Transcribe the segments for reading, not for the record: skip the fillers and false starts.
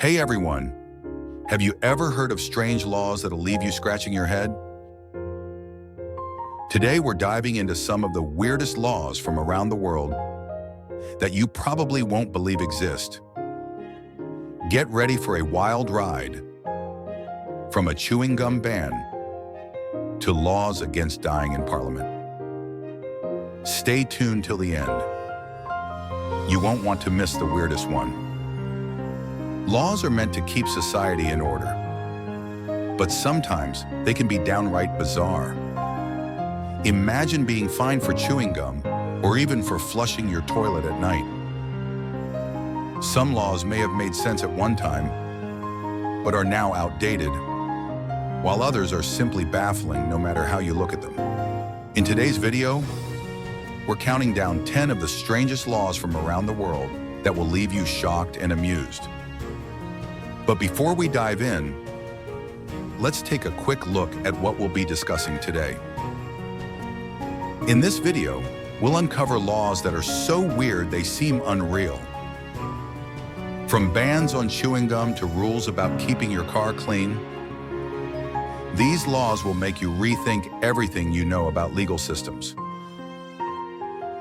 Hey everyone, have you ever heard of strange laws that'll leave you scratching your head? Today we're diving into some of the weirdest laws from around the world that you probably won't believe exist. Get ready for a wild ride, from a chewing gum ban to laws against dying in Parliament. Stay tuned till the end. You won't want to miss the weirdest one. Laws are meant to keep society in order, but sometimes they can be downright bizarre. Imagine being fined for chewing gum or even for flushing your toilet at night. Some laws may have made sense at one time, but are now outdated, while others are simply baffling no matter how you look at them. In today's video, we're counting down 10 of the strangest laws from around the world that will leave you shocked and amused. But before we dive in, let's take a quick look at what we'll be discussing today. In this video, we'll uncover laws that are so weird they seem unreal. From bans on chewing gum to rules about keeping your car clean, these laws will make you rethink everything you know about legal systems.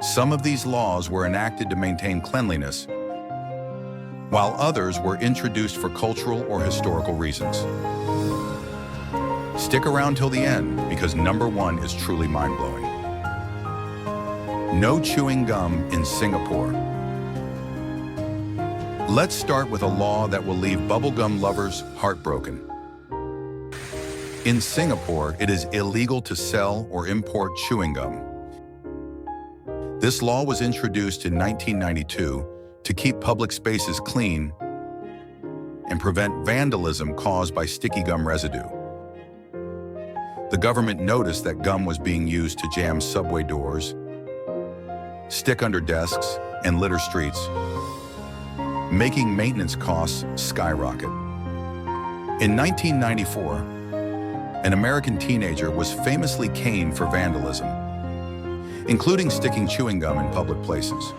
Some of these laws were enacted to maintain cleanliness, while others were introduced for cultural or historical reasons. Stick around till the end, because number one is truly mind-blowing. No chewing gum in Singapore. Let's start with a law that will leave bubblegum lovers heartbroken. In Singapore, it is illegal to sell or import chewing gum. This law was introduced in 1992 to keep public spaces clean and prevent vandalism caused by sticky gum residue. The government noticed that gum was being used to jam subway doors, stick under desks, and litter streets, making maintenance costs skyrocket. In 1994, an American teenager was famously caned for vandalism, including sticking chewing gum in public places.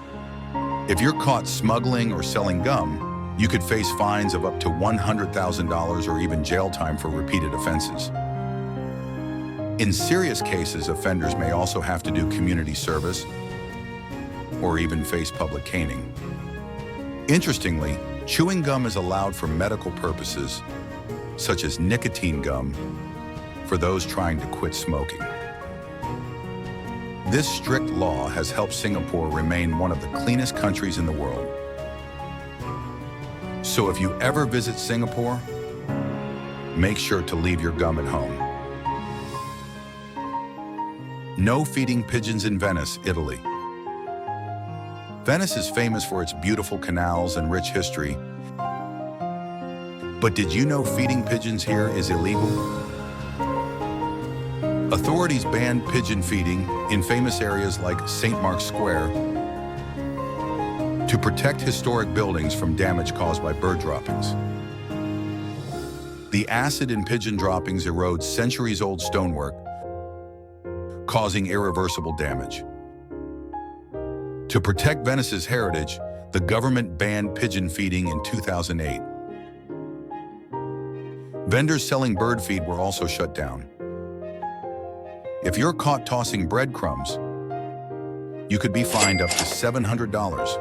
If you're caught smuggling or selling gum, you could face fines of up to $100,000 or even jail time for repeated offenses. In serious cases, offenders may also have to do community service or even face public caning. Interestingly, chewing gum is allowed for medical purposes, such as nicotine gum, for those trying to quit smoking. This strict law has helped Singapore remain one of the cleanest countries in the world. So if you ever visit Singapore, make sure to leave your gum at home. No feeding pigeons in Venice, Italy. Venice is famous for its beautiful canals and rich history. But did you know feeding pigeons here is illegal? Authorities banned pigeon feeding in famous areas like St. Mark's Square to protect historic buildings from damage caused by bird droppings. The acid in pigeon droppings erodes centuries-old stonework, causing irreversible damage. To protect Venice's heritage, the government banned pigeon feeding in 2008. Vendors selling bird feed were also shut down. If you're caught tossing breadcrumbs, you could be fined up to $700.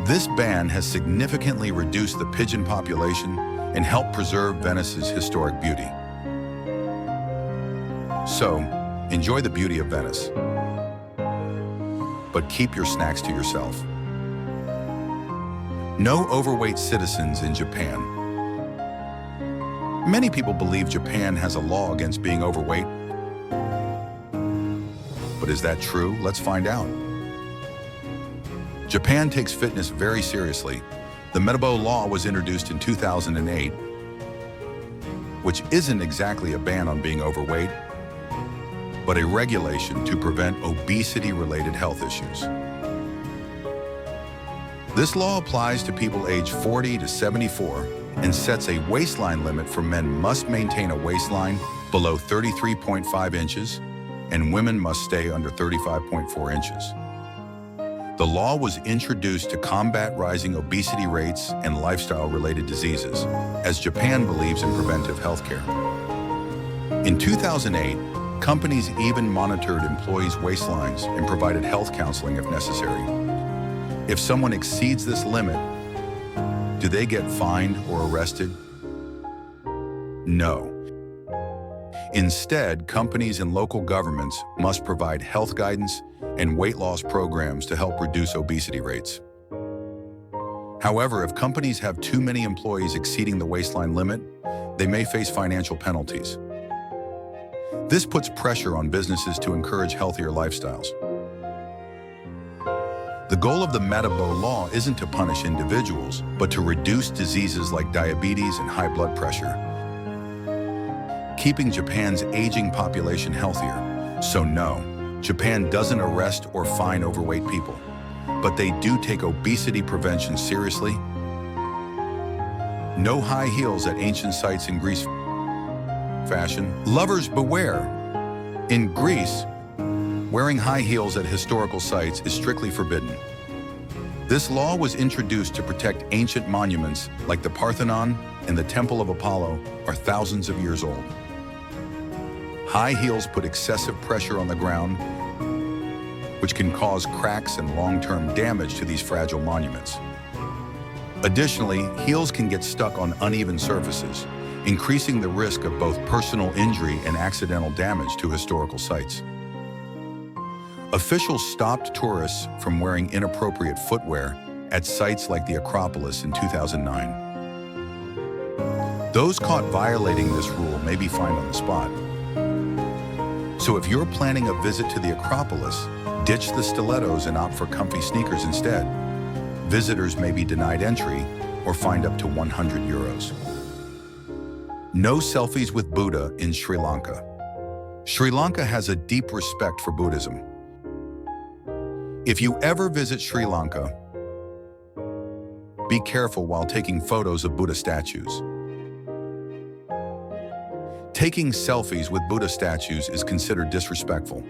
This ban has significantly reduced the pigeon population and helped preserve Venice's historic beauty. So, enjoy the beauty of Venice, but keep your snacks to yourself. No overweight citizens in Japan. Many people believe Japan has a law against being overweight. But is that true? Let's find out. Japan takes fitness very seriously. The Metabolic Law was introduced in 2008, which isn't exactly a ban on being overweight, but a regulation to prevent obesity-related health issues. This law applies to people aged 40 to 74 and sets a waistline limit for men must maintain a waistline below 33.5 inches and women must stay under 35.4 inches. The law was introduced to combat rising obesity rates and lifestyle-related diseases, as Japan believes in preventive healthcare. In 2008, companies even monitored employees' waistlines and provided health counseling if necessary. If someone exceeds this limit, do they get fined or arrested? No. Instead, companies and local governments must provide health guidance and weight loss programs to help reduce obesity rates. However, if companies have too many employees exceeding the waistline limit, they may face financial penalties. This puts pressure on businesses to encourage healthier lifestyles. The goal of the Metabolic law isn't to punish individuals, but to reduce diseases like diabetes and high blood pressure, keeping Japan's aging population healthier. So no, Japan doesn't arrest or fine overweight people, but they do take obesity prevention seriously. No high heels at ancient sites in Greece. Fashion lovers beware. In Greece, wearing high heels at historical sites is strictly forbidden. This law was introduced to protect ancient monuments like the Parthenon and the Temple of Apollo are thousands of years old. High heels put excessive pressure on the ground, which can cause cracks and long-term damage to these fragile monuments. Additionally, heels can get stuck on uneven surfaces, increasing the risk of both personal injury and accidental damage to historical sites. Officials stopped tourists from wearing inappropriate footwear at sites like the Acropolis in 2009. Those caught violating this rule may be fined on the spot. So if you're planning a visit to the Acropolis, ditch the stilettos and opt for comfy sneakers instead. Visitors may be denied entry or fined up to 100 euros. No selfies with Buddha in Sri Lanka. Sri Lanka has a deep respect for Buddhism. If you ever visit Sri Lanka, be careful while taking photos of Buddha statues. Taking selfies with Buddha statues is considered disrespectful.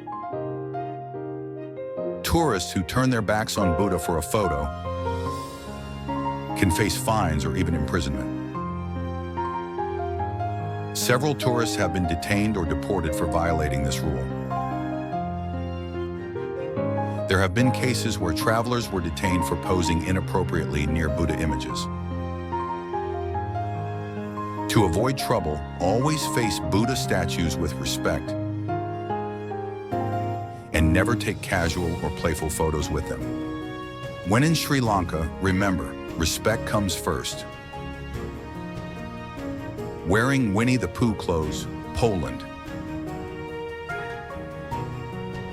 Tourists who turn their backs on Buddha for a photo can face fines or even imprisonment. Several tourists have been detained or deported for violating this rule. There have been cases where travelers were detained for posing inappropriately near Buddha images. To avoid trouble, always face Buddha statues with respect and never take casual or playful photos with them. When in Sri Lanka, remember, respect comes first. Wearing Winnie the Pooh clothes, Poland.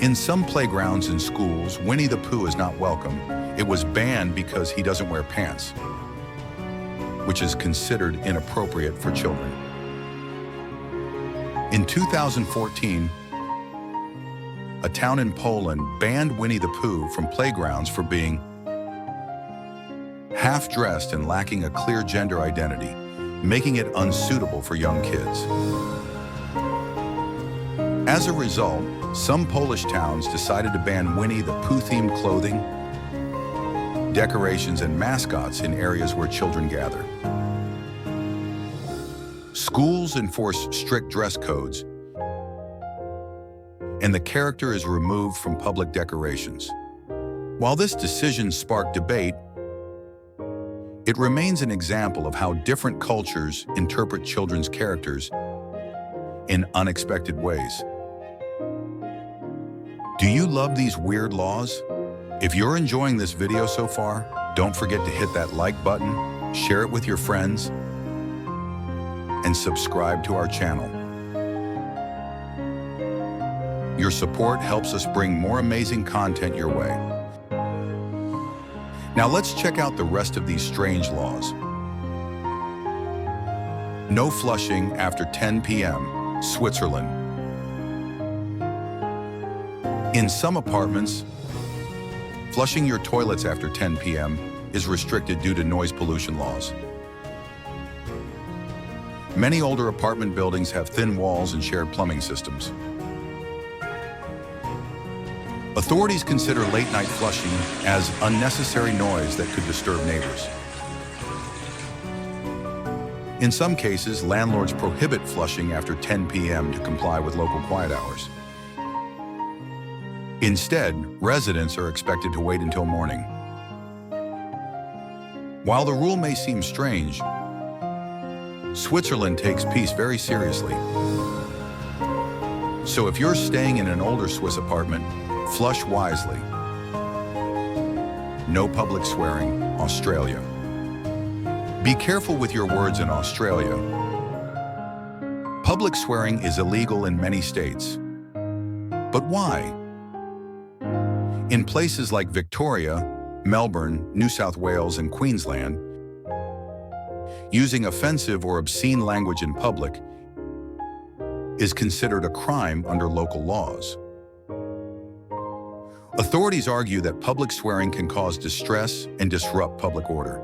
In some playgrounds and schools, Winnie the Pooh is not welcome. It was banned because he doesn't wear pants, which is considered inappropriate for children. In 2014, a town in Poland banned Winnie the Pooh from playgrounds for being half-dressed and lacking a clear gender identity, making it unsuitable for young kids. As a result, some Polish towns decided to ban Winnie the Pooh-themed clothing, decorations, and mascots in areas where children gather. Schools enforce strict dress codes, and the character is removed from public decorations. While this decision sparked debate, it remains an example of how different cultures interpret children's characters in unexpected ways. Do you love these weird laws? If you're enjoying this video so far, don't forget to hit that like button, share it with your friends, and subscribe to our channel. Your support helps us bring more amazing content your way. Now let's check out the rest of these strange laws. No flushing after 10 p.m., Switzerland. In some apartments, flushing your toilets after 10 p.m. is restricted due to noise pollution laws. Many older apartment buildings have thin walls and shared plumbing systems. Authorities consider late-night flushing as unnecessary noise that could disturb neighbors. In some cases, landlords prohibit flushing after 10 p.m. to comply with local quiet hours. Instead, residents are expected to wait until morning. While the rule may seem strange, Switzerland takes peace very seriously. So if you're staying in an older Swiss apartment, flush wisely. No public swearing, Australia. Be careful with your words in Australia. Public swearing is illegal in many states. But why? In places like Victoria, Melbourne, New South Wales, and Queensland, using offensive or obscene language in public is considered a crime under local laws. Authorities argue that public swearing can cause distress and disrupt public order.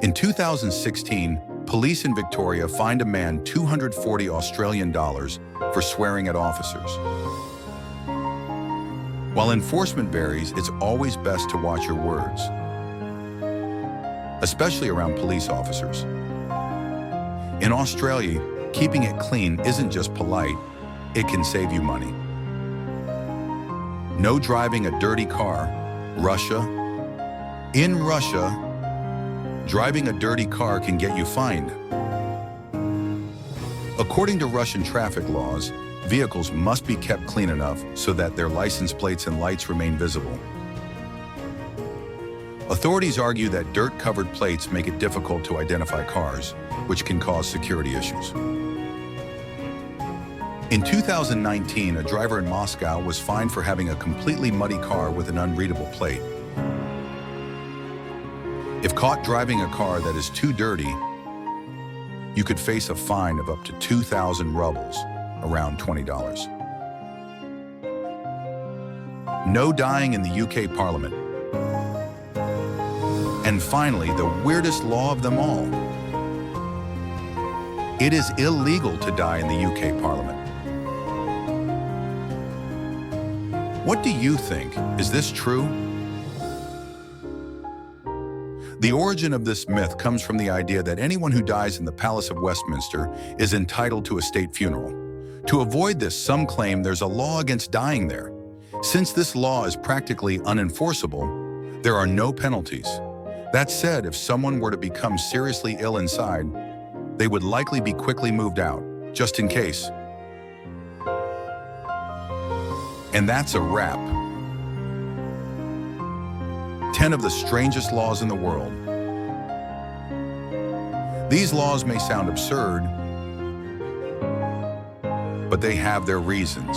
In 2016, police in Victoria fined a man 240 Australian dollars for swearing at officers. While enforcement varies, it's always best to watch your words, especially around police officers. In Australia, keeping it clean isn't just polite, it can save you money. No driving a dirty car, Russia. In Russia, driving a dirty car can get you fined. According to Russian traffic laws, vehicles must be kept clean enough so that their license plates and lights remain visible. Authorities argue that dirt-covered plates make it difficult to identify cars, which can cause security issues. In 2019, a driver in Moscow was fined for having a completely muddy car with an unreadable plate. If caught driving a car that is too dirty, you could face a fine of up to 2,000 rubles, around $20. No dying in the UK Parliament. And finally, the weirdest law of them all. It is illegal to die in the UK Parliament. What do you think? Is this true? The origin of this myth comes from the idea that anyone who dies in the Palace of Westminster is entitled to a state funeral. To avoid this, some claim there's a law against dying there. Since this law is practically unenforceable, there are no penalties. That said, if someone were to become seriously ill inside, they would likely be quickly moved out, just in case. And that's a wrap. 10 of the strangest laws in the world. These laws may sound absurd, but they have their reasons.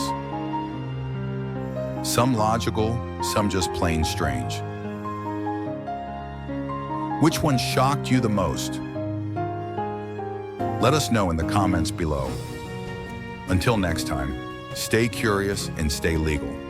Some logical, some just plain strange. Which one shocked you the most? Let us know in the comments below. Until next time, stay curious and stay legal.